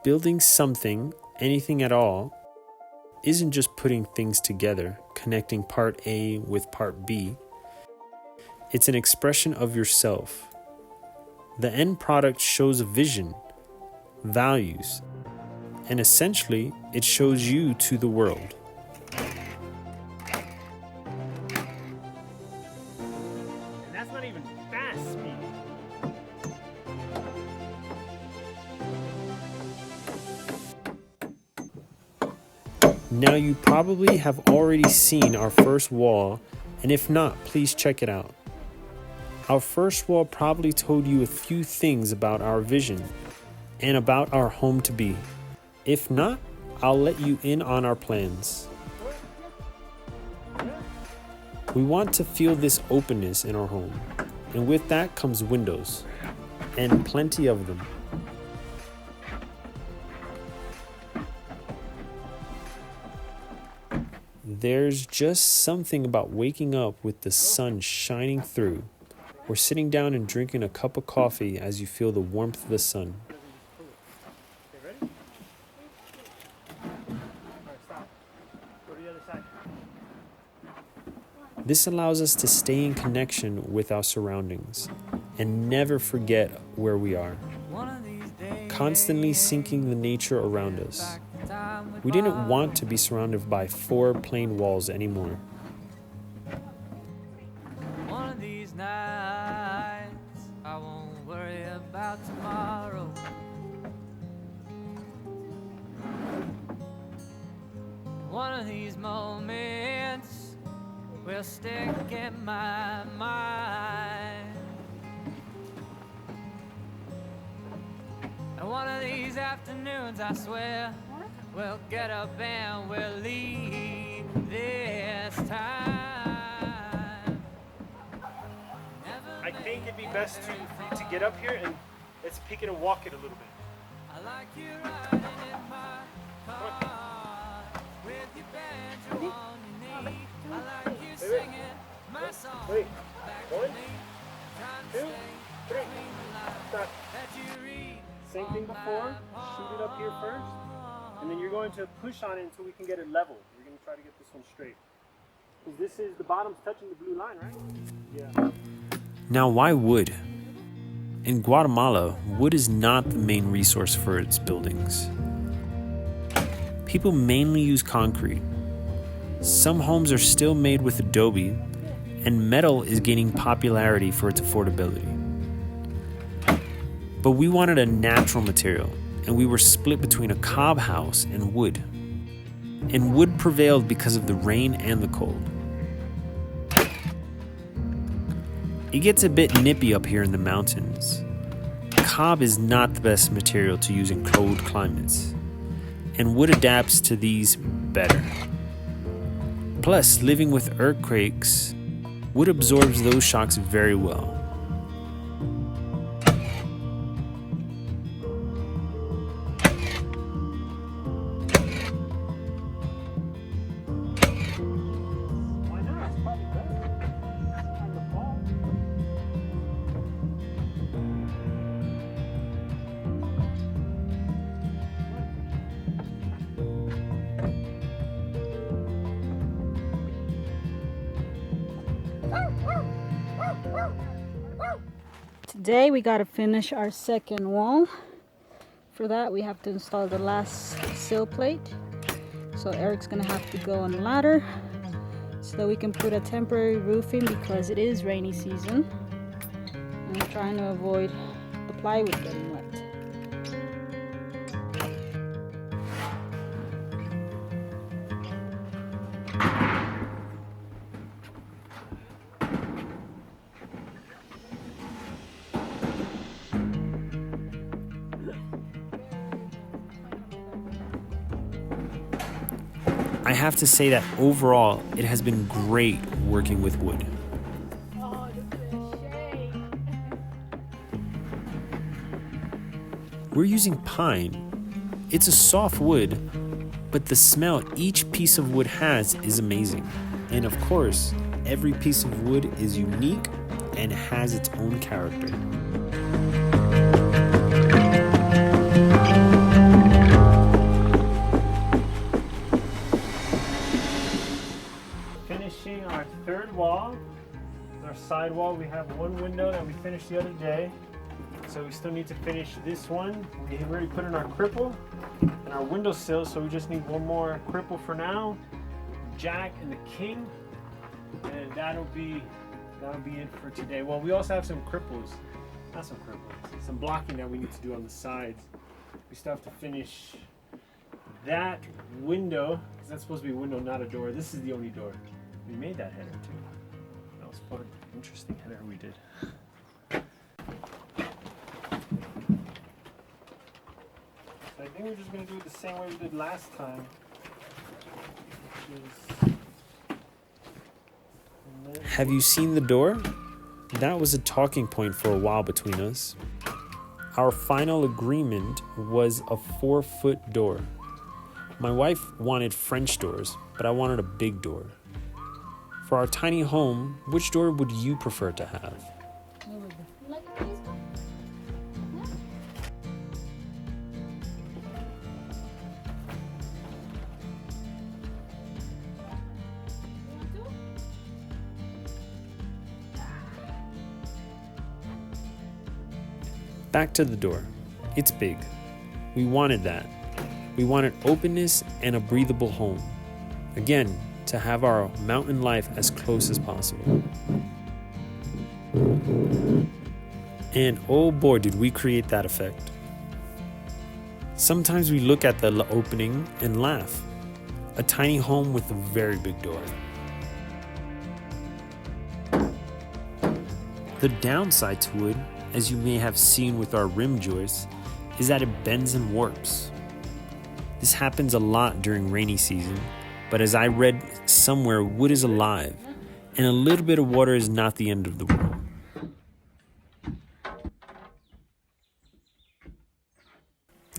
Building something, anything at all, isn't just putting things together, connecting part A with part B. It's an expression of yourself. The end product shows a vision, values, and essentially it shows you to the world. And that's not even fast speed. Now you probably have already seen our first wall, and if not, please check it out. Our first wall probably told you a few things about our vision and about our home to be. If not, I'll let you in on our plans. We want to feel this openness in our home, and with that comes windows, and plenty of them. There's just something about waking up with the sun shining through, or sitting down and drinking a cup of coffee as you feel the warmth of the sun. This allows us to stay in connection with our surroundings and never forget where we are, constantly syncing the nature around us. We didn't want to be surrounded by 4 plain walls anymore. One of these nights, I won't worry about tomorrow. One of these moments will stick in my mind. And one of these afternoons, I swear, we'll get up and we'll leave this time. I think it'd be best for you to get up here and let's pick it and walk it a little bit. I like you riding in my car with your banjo on your knee. I like you singing my song Wait. back 1, to me. Trying to 2, stay 3. between the lines Stop. that you read. Same thing before. Shoot it up here first. And then you're going to push on it until we can get it level. We're going to try to get this one straight. Because this is, the bottom's touching the blue line, right? Yeah. Now, why wood? In Guatemala, wood is not the main resource for its buildings. People mainly use concrete. Some homes are still made with adobe, and metal is gaining popularity for its affordability. But we wanted a natural material, and we were split between a cob house and wood. And wood prevailed because of the rain and the cold. It gets a bit nippy up here in the mountains. Cob is not the best material to use in cold climates, and wood adapts to these better. Plus, living with earthquakes, wood absorbs those shocks very well. Why not? It's probably better. On the fall. Today we got to finish our second wall. For that we have to install the last sill plate. So Eric's gonna have to go on a ladder so that we can put a temporary roofing because it is rainy season. And we're trying to avoid the plywood getting wet. I have to say that overall, it has been great working with wood. We're using pine. It's a soft wood, but the smell each piece of wood has is amazing. And of course, every piece of wood is unique and has its own character. side wall, we have one window that we finished the other day. So we still need to finish this one. We already put in our cripple and our windowsill, so we just need one more cripple for now. Jack and the king, and that'll be it for today. Well, we also have some some blocking that we need to do on the sides. We still have to finish that window, because that's supposed to be a window, not a door. This is the only door. We made that header too. That was fun. Interesting header we did. So I think we're just going to do it the same way we did last time. Have you seen the door? That was a talking point for a while between us. Our final agreement was a 4-foot door. My wife wanted French doors, but I wanted a big door. For our tiny home, which door would you prefer to have? Back to the door. It's big. We wanted that. We wanted openness and a breathable home. Again, to have our mountain life as close as possible. And oh boy, did we create that effect. Sometimes we look at the opening and laugh. A tiny home with a very big door. The downside to it, as you may have seen with our rim joists, is that it bends and warps. This happens a lot during rainy season, but as I read somewhere, wood is alive, and a little bit of water is not the end of the world.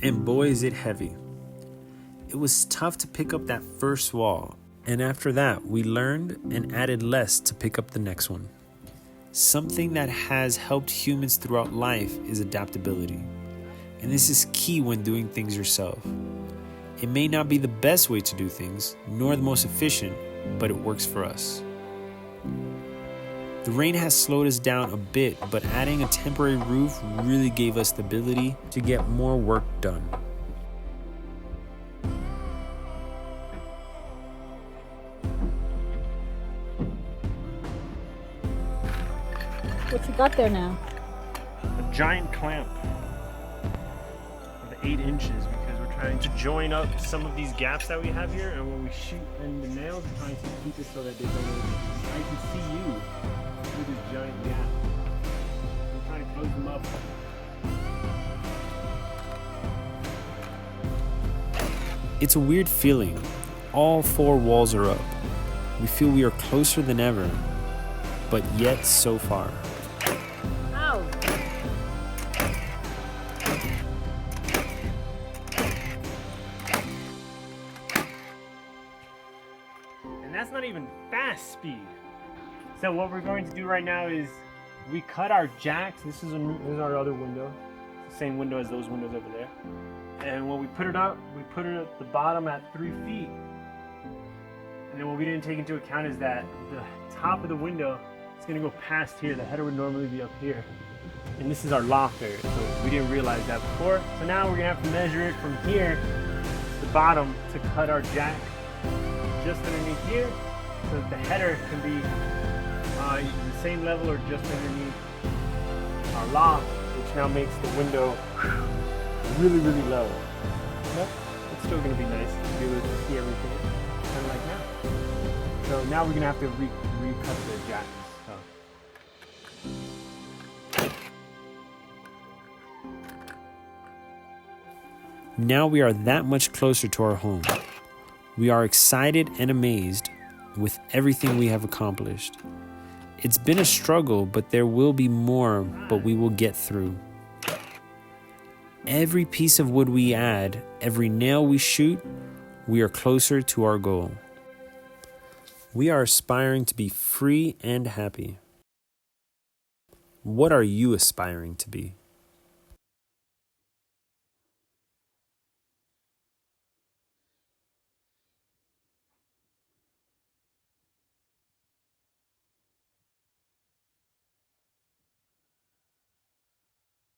And boy, is it heavy. It was tough to pick up that first wall, and after that, we learned and added less to pick up the next one. Something that has helped humans throughout life is adaptability, and this is key when doing things yourself. It may not be the best way to do things, nor the most efficient, but it works for us. The rain has slowed us down a bit, but adding a temporary roof really gave us the ability to get more work done. What you got there now? A giant clamp of 8 inches, because we're trying to join up some of these gaps that we have here, and when we shoot in the nails, we're trying to keep it so that they don't open. I can see you through this giant gap. I'm trying to close them up. It's a weird feeling. All 4 walls are up. We feel we are closer than ever, but yet so far. Ow! And that's not even fast speed. So what we're going to do right now is we cut our jacks. This is our other window. It's the same window as those windows over there. And when we put it up, we put it at the bottom at 3 feet. And then what we didn't take into account is that the top of the window is going to go past here. The header would normally be up here. And this is our loft area, so we didn't realize that before. So now we're going to have to measure it from here to the bottom to cut our jack just underneath here, so that the header can be the same level or just underneath our loft, which now makes the window really, really low. But it's still going to be nice to be able to see everything, kind of like now. So now we're going to have to recut the jacks. Now we are that much closer to our home. We are excited and amazed with everything we have accomplished. It's been a struggle, but there will be more, but we will get through. Every piece of wood we add, every nail we shoot, we are closer to our goal. We are aspiring to be free and happy. What are you aspiring to be?